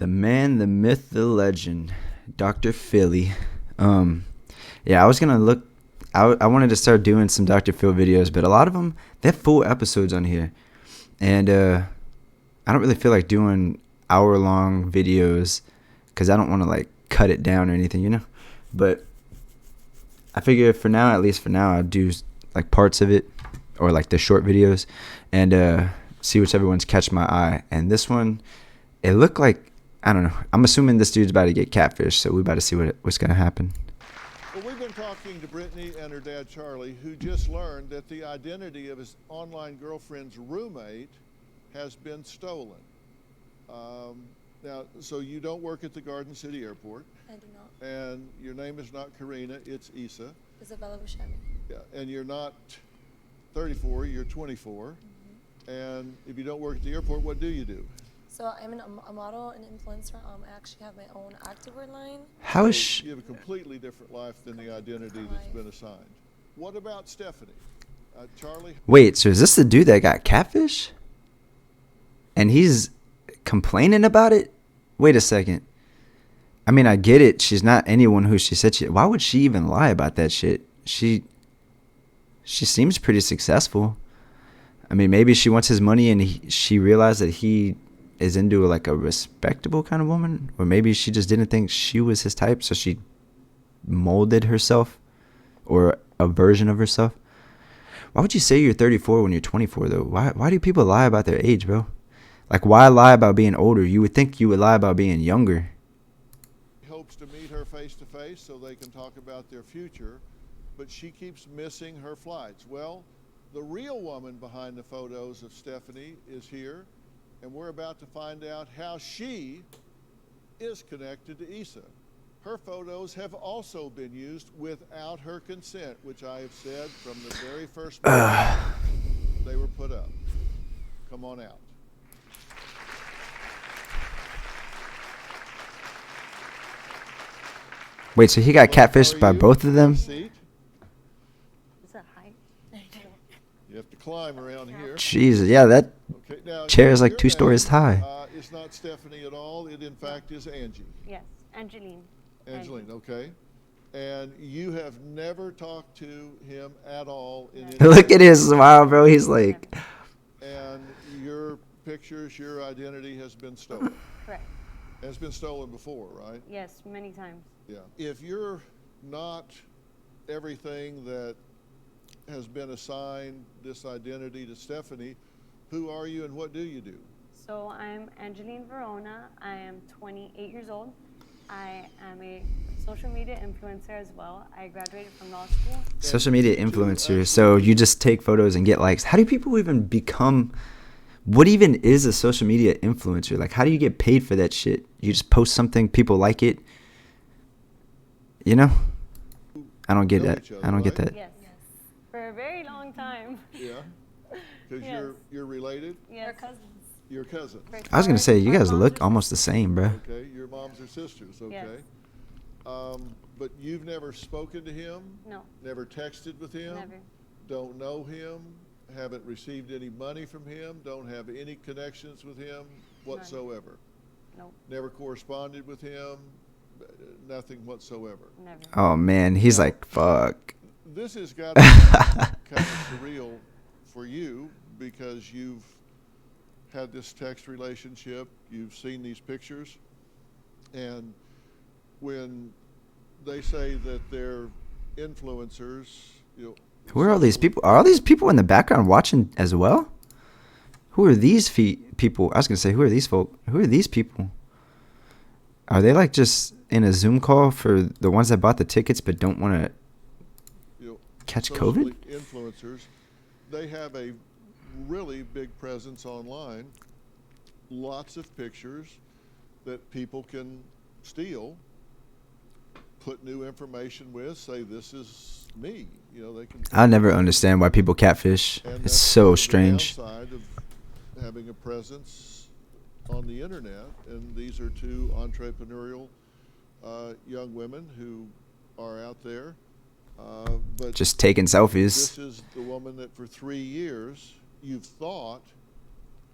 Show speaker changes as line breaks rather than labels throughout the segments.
The man, the myth, the legend, Dr. Philly. Yeah, I was gonna look. I wanted to start doing some Dr. Phil videos, but a lot of them they have full episodes on here, and I don't really feel like doing hour-long videos because I don't want to like cut it down or anything, you know. But I figure for now, at least for now, I'll do like parts of it or like the short videos and see whichever ones catch my eye. And this one, it looked like, I don't know. I'm assuming this dude's about to get catfished, so we about to see what's gonna happen.
Well, we've been talking to Brittany and her dad Charlie, who just learned that the identity of his online girlfriend's roommate has been stolen. Now, so you don't work at the Garden City Airport.
I do not.
And your name is not Karina, it's Issa.
Isabella Buscemi.
Yeah, and you're not 34, you're 24. And if you don't work at the airport, what do you do?
So I'm a model and influencer. I actually have my own activewear line.
How is
So you have a completely different life than the identity that's been assigned. What about Stephanie? Charlie?
Wait, so is this the dude that got catfish? And he's complaining about it? Wait a second. I mean, I get it. She's not anyone who she said she... Why would she even lie about that shit? She seems pretty successful. I mean, maybe she wants his money and she realized that he is into like a respectable kind of woman. Or maybe she just didn't think she was his type, so she molded herself or a version of herself. Why would you say you're 34 when you're 24, though? Why do people lie about their age, bro? Like, why lie about being older? You would think you would lie about being younger.
He hopes to meet her face to face so they can talk about their future, but she keeps missing her flights. Well, the real woman behind the photos of Stephanie is here, and we're about to find out how she is connected to Issa. Her photos have also been used without her consent, which I have said from the very first moment they were put up. Come on out.
Wait, so he got catfished by both of them?
Is that height?
You have to climb around here.
Jesus, yeah, that
Okay, now,
chair is like
your
2 stories
name,
high.
It's not Stephanie at all. It, in fact, is Angie.
Yes, Angeline.
Angeline, okay. And you have never talked to him at all in any
Look at his smile, bro. He's like...
And your pictures, your identity has been stolen.
Correct.
And it's been stolen before, right?
Yes, many times.
Yeah. If you're not everything that has been assigned this identity to Stephanie, who are you and what do you do?
So I'm Angeline Verona. I am 28 years old. I am a social media influencer as well. I graduated from law school.
Social media influencer. So you just take photos and get likes. How do people even become... What even is a social media influencer? Like, how do you get paid for that shit? You just post something, people like it. You know? I don't get
Know
that.
each other,
I don't get
right?
that.
Yes. For a very long time.
Yeah. Because
Yes.
you're related?
Yes.
We're cousins.
Your cousin.
I was going to say, you
Our
guys
moms
look
are
almost the same, bro.
Okay, your moms are sisters, okay.
Yes.
But you've never spoken to him?
No,
Never texted with him?
never.
Don't know him? Haven't received any money from him? Don't have any connections with him whatsoever?
No,
Never corresponded with him? Nothing whatsoever?
never.
Oh, man. He's like, fuck.
This has got to be kind of surreal for you because you've had this text relationship, you've seen these pictures, and when they say that they're influencers, you know,
Who are all these people? Are all these people in the background watching as well? Who are these people? I was going to say, who are these folk? Who are these people? Are they like just in a Zoom call for the ones that bought the tickets but don't want to
you know,
catch
socially
COVID?
influencers, they have a really big presence online, lots of pictures that people can steal, put new information with, say this is me. You know, they can.
I never understand why people catfish.
And
It's
that's
so
the
strange.
downside of having a presence on the internet, and these are two entrepreneurial young women who are out there. But
Just taking selfies.
this is the woman that for 3 years you've thought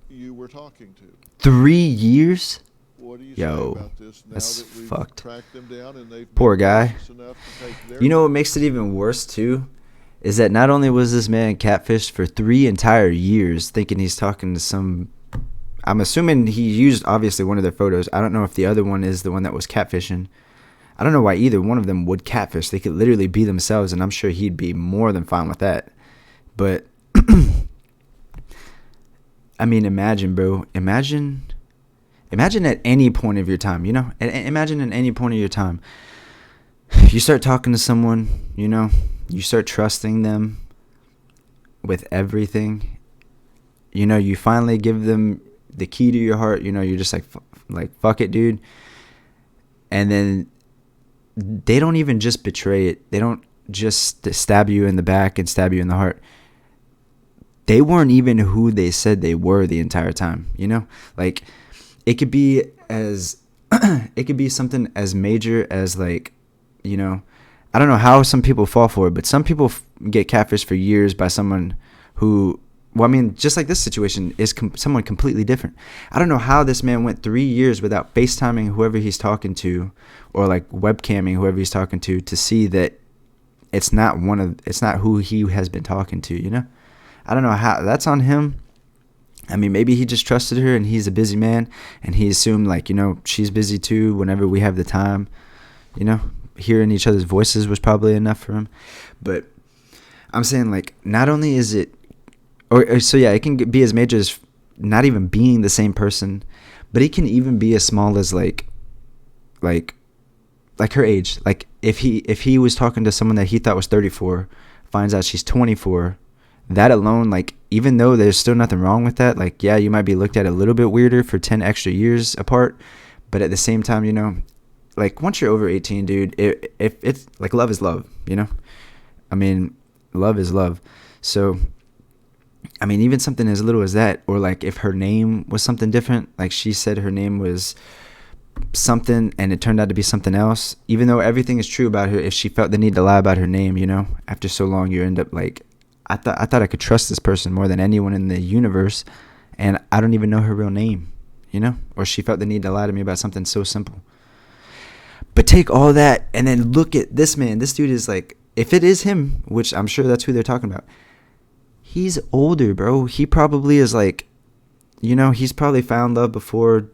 you were talking to.
3 years?
What do you say
Yo,
about this now
that's
that we've
fucked.
tracked them down and they've
Poor
been
guy.
gracious enough to take their
You know what makes it even worse too? Is that not only was this man catfished for 3 entire years thinking he's talking to some, I'm assuming he used obviously one of their photos. I don't know if the other one is the one that was catfishing. I don't know why either one of them would catfish. They could literally be themselves, and I'm sure he'd be more than fine with that. But I mean, imagine, bro. Imagine at any point of your time, you know? Imagine at any point of your time, you start talking to someone, you know? You start trusting them with everything. You know, you finally give them the key to your heart. You know, you're just like fuck it, dude. And then they don't even just betray it. They don't just stab you in the back and stab you in the heart. They weren't even who they said they were the entire time, you know? Like, it could be it could be something as major as, like, you know, I don't know how some people fall for it, but some people get catfished for years by someone who, well, I mean, just like this situation is someone completely different. I don't know how this man went 3 years without FaceTiming whoever he's talking to, or like webcamming whoever he's talking to see that it's not who he has been talking to, you know? I don't know how that's on him. I mean, maybe he just trusted her and he's a busy man and he assumed, like, you know, she's busy too whenever we have the time, you know? Hearing each other's voices was probably enough for him. But I'm saying, like, not only is it, so yeah, it can be as major as not even being the same person, but it can even be as small as like her age. Like, if he was talking to someone that he thought was 34, finds out she's 24, that alone, like, even though there's still nothing wrong with that, like, yeah, you might be looked at a little bit weirder for 10 extra years apart, but at the same time, you know, like, once you're over 18, dude, if it's like, love is love, you know? I mean, love is love. So, I mean, even something as little as that, or like if her name was something different, like she said her name was something and it turned out to be something else, even though everything is true about her, if she felt the need to lie about her name, you know, after so long, you end up like, I thought I could trust this person more than anyone in the universe, and I don't even know her real name, you know? Or she felt the need to lie to me about something so simple. But take all that and then look at this man. This dude is like, if it is him, which I'm sure that's who they're talking about, he's older, bro. He probably is like, you know, he's probably found love before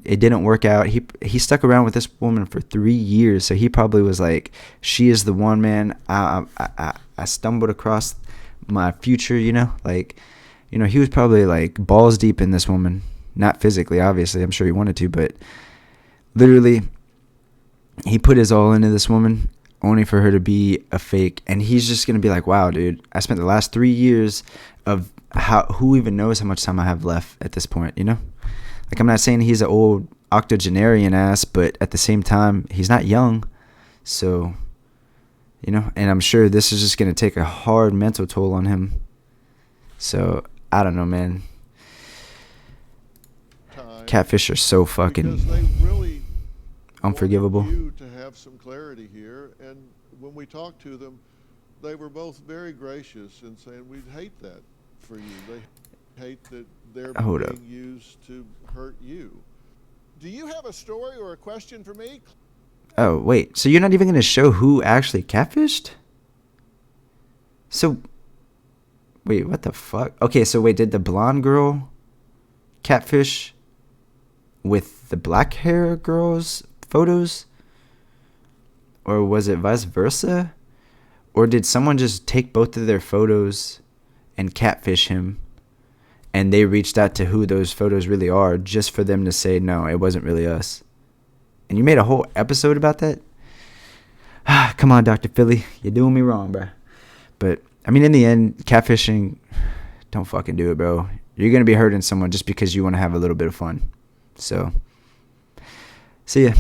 it didn't work out. He stuck around with this woman for 3 years, so he probably was like, she is the one, man. I stumbled across my future, you know? Like, you know, he was probably like balls deep in this woman. Not physically, obviously. I'm sure he wanted to, but literally, he put his all into this woman only for her to be a fake. And he's just going to be like, wow, dude, I spent the last 3 years of who even knows how much time I have left at this point, you know? Like, I'm not saying he's an old octogenarian ass, but at the same time, he's not young. So, you know, and I'm sure this is just going to take a hard mental toll on him. So, I don't know, man. Catfish are so fucking
because they really
unforgivable.
wanted you to have some clarity here, and when we talked to them, they were both very gracious in saying we'd hate that for you. They hate that they're being used to hurt you. Do you have a story or a question for me?
Oh, wait. So you're not even going to show who actually catfished? So, wait, what the fuck? Okay, so wait, did the blonde girl catfish with the black hair girl's photos? Or was it vice versa? Or did someone just take both of their photos and catfish him, and they reached out to who those photos really are just for them to say, no, it wasn't really us? And you made a whole episode about that? Come on, Dr. Philly. You're doing me wrong, bro. But, I mean, in the end, catfishing, don't fucking do it, bro. You're going to be hurting someone just because you want to have a little bit of fun. So, see ya.